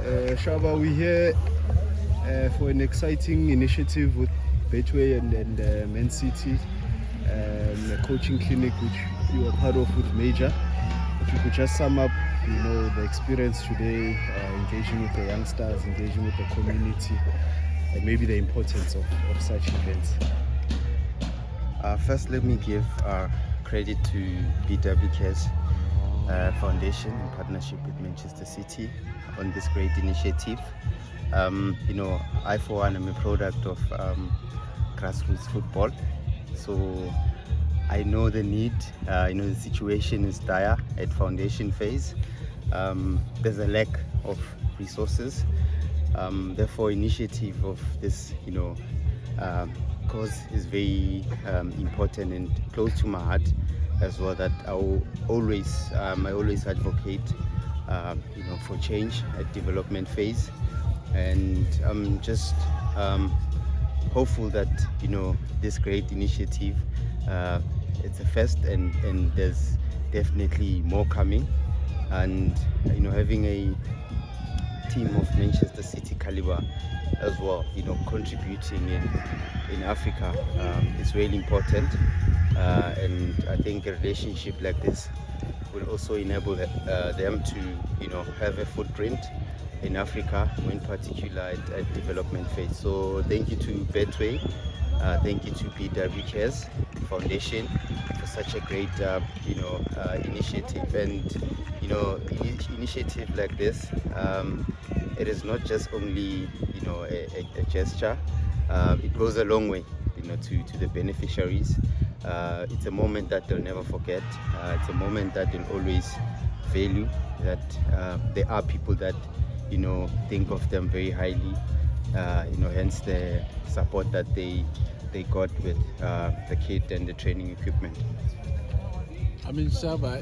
Shaba, we're here for an exciting initiative with Betway and Man City, a coaching clinic which you are part of with Major. If you could just sum up, the experience today, engaging with the youngsters, engaging with the community, and maybe the importance of such events. First, let me give credit to BWK's Foundation in partnership with Manchester City on this great initiative. I for one am a product of grassroots football, so I know the need. The situation is dire at foundation phase. There's a lack of resources. Therefore, initiative of this, cause is very important and close to my heart as well. That I always advocate, for change at development phase, and I'm just hopeful that this great initiative, it's a first, and there's definitely more coming, and having a team of Manchester City caliber as well, contributing in Africa is really important, and I think a relationship like this will also enable them to have a footprint in Africa, in particular at development phase. So thank you to Betway, thank you to BWK's Foundation for such a great initiative. And initiative like this, it is not just only a gesture. It goes a long way to the beneficiaries. It's a moment that they'll never forget. It's a moment that they'll always value, that there are people that think of them very highly, hence the support that they got with the kit and the training equipment. I mean, Shaba,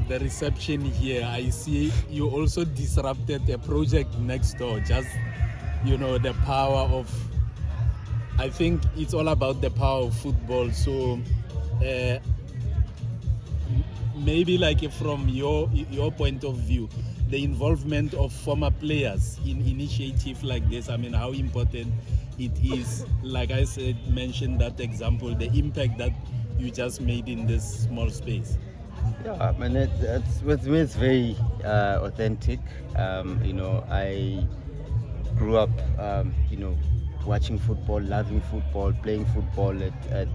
the reception here, I see you also disrupted a project next door. Just, the power of, I think it's all about the power of football. So maybe like from your point of view, the involvement of former players in initiative like this, I mean, how important it is. Like I said, mentioned that example, the impact that you just made in this small space. Yeah, I mean, it's very authentic. I grew up, watching football, loving football, playing football at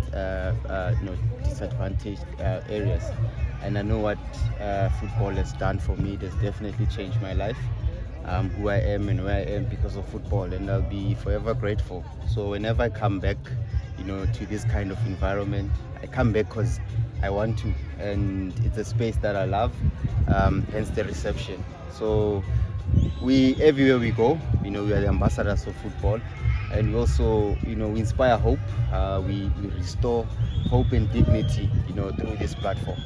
disadvantaged areas, and I know what football has done for me. It has definitely changed my life, who I am and where I am because of football, and I'll be forever grateful. So whenever I come back, to this kind of environment, I come back because I want to, and it's a space that I love, hence the reception. So everywhere we go, we are the ambassadors of football, and we also, we inspire hope. We restore hope and dignity, through this platform.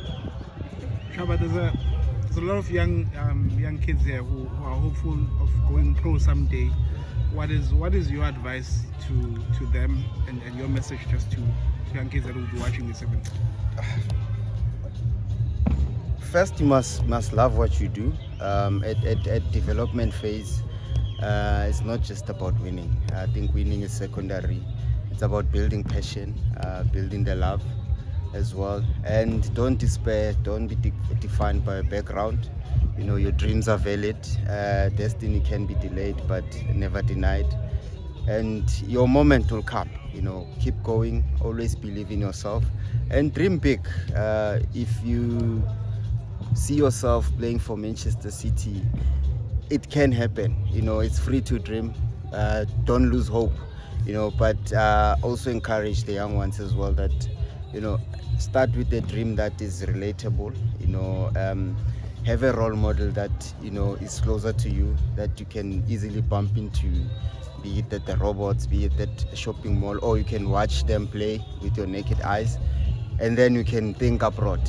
But there's a lot of young kids here who are hopeful of going pro someday. What is your advice to them, and your message just to young kids that will be watching this event? First, you must love what you do. At development phase, it's not just about winning. I think winning is secondary. It's about building passion, building the love as well. And don't despair, don't be defined by a background. Your dreams are valid. Destiny can be delayed but never denied. And your moment will come. Keep going, always believe in yourself, and dream big. If you see yourself playing for Manchester City, it can happen. It's free to dream. Don't lose hope. But also encourage the young ones as well that start with a dream that is relatable. Have a role model that is closer to you, that you can easily bump into, be it at the robots, be it at a shopping mall, or you can watch them play with your naked eyes, and then you can think abroad.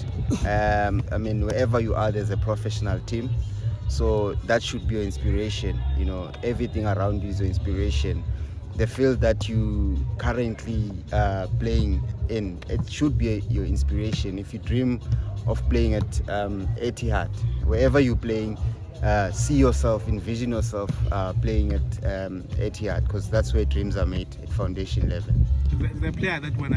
Wherever you are, there's a professional team, so that should be your inspiration. Everything around you is your inspiration. The field that you currently playing in, it should be your inspiration. If you dream of playing at Etihad, wherever you're playing, envision yourself playing at Etihad, because that's where dreams are made at foundation level. The player that when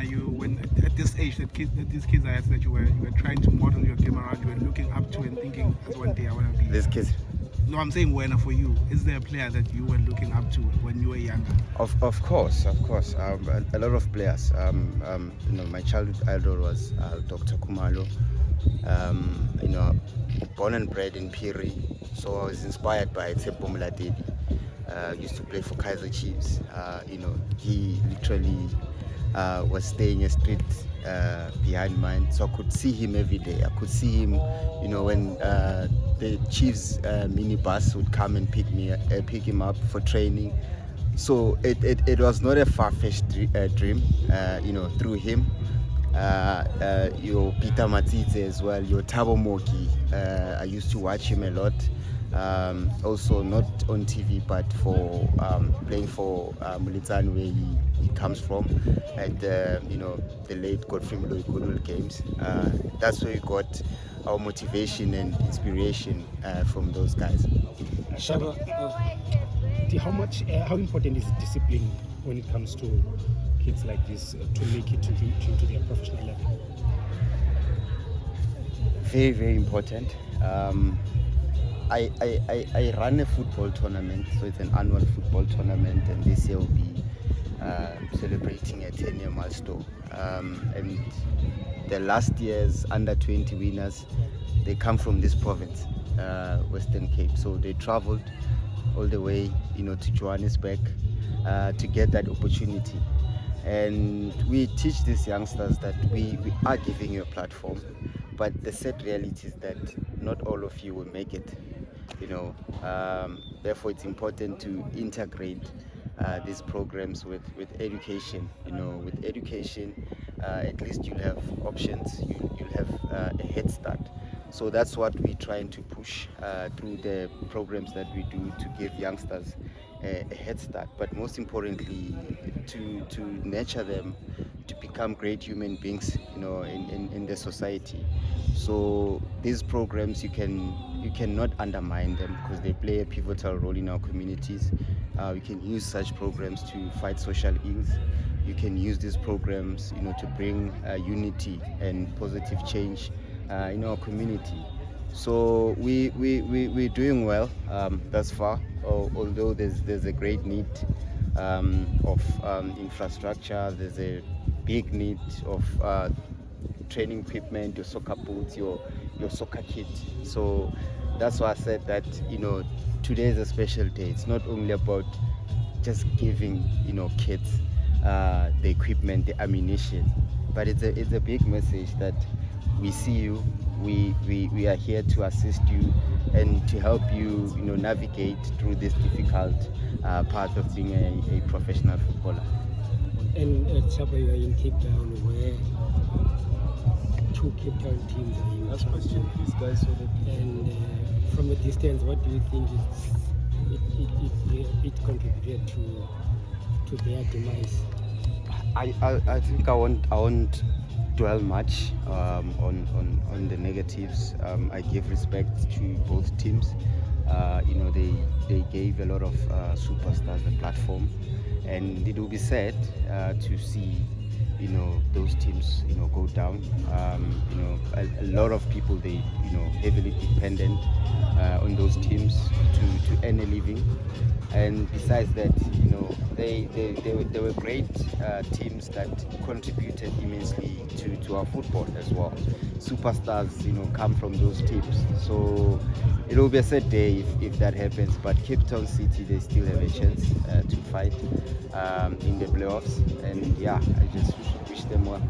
at this age that these kids are at, that you were trying to model your game around, you were looking up to and thinking, as one day I want to be. These kids. No, I'm saying when for you, is there a player that you were looking up to when you were younger? Of course. A lot of players. My childhood idol was Dr. Khumalo. Born and bred in Piri, so I was inspired by Tshepo. Used to play for Kaizer Chiefs. He literally was staying a street behind mine, so I could see him every day. I could see him, when the Chiefs minibus would come and pick him up for training. So it was not a far-fetched dream, through him. Your Peter Matite as well, your Thabo Moki. I used to watch him a lot. Also not on TV, but for playing for Mulitani, where he comes from, and the late Godfrey Mloyi games. That's where we got our motivation and inspiration from those guys. Shaba, how important is discipline when it comes to kids like this to make it to their professional level? Very, very important. I run a football tournament, so it's an annual football tournament, and this year will be celebrating a 10-year milestone. And the last year's under-20 winners, they come from this province, Western Cape. So they traveled all the way, to Johannesburg to get that opportunity. And we teach these youngsters that we are giving you a platform, but the sad reality is that not all of you will make it. Therefore it's important to integrate these programs with education. With education, at least you'll have options, you'll have a head start. So that's what we're trying to push through the programs that we do, to give youngsters a head start, but most importantly to nurture them to become great human beings, in the society. So these programs, you cannot undermine them, because they play a pivotal role in our communities. We can use such programs to fight social ills. You can use these programs, to bring unity and positive change in our community. So we're doing well thus far, although there's a great need of infrastructure. There's a big need of training equipment, your soccer boots, your soccer kit. So that's why I said that today is a special day. It's not only about just giving kids the equipment, the ammunition, but it's a big message that we see you, we are here to assist you and to help you navigate through this difficult path of being a professional footballer. And Chaba, you are in Cape Town, where 2 Cape Town teams are in. Last question, please, guys. And from a distance, what do you think it contributed to their demise? I think I won't dwell much on the negatives. I give respect to both teams. They gave a lot of superstars a platform, and it will be sad to see those teams go down. A lot of people, they heavily dependent on those teams to earn a living. And besides that, they were great teams that contributed immensely to our football as well. Superstars come from those teams, so it will be a sad day if that happens. But Cape Town City, they still have a chance to fight in the playoffs, and I just wish them well.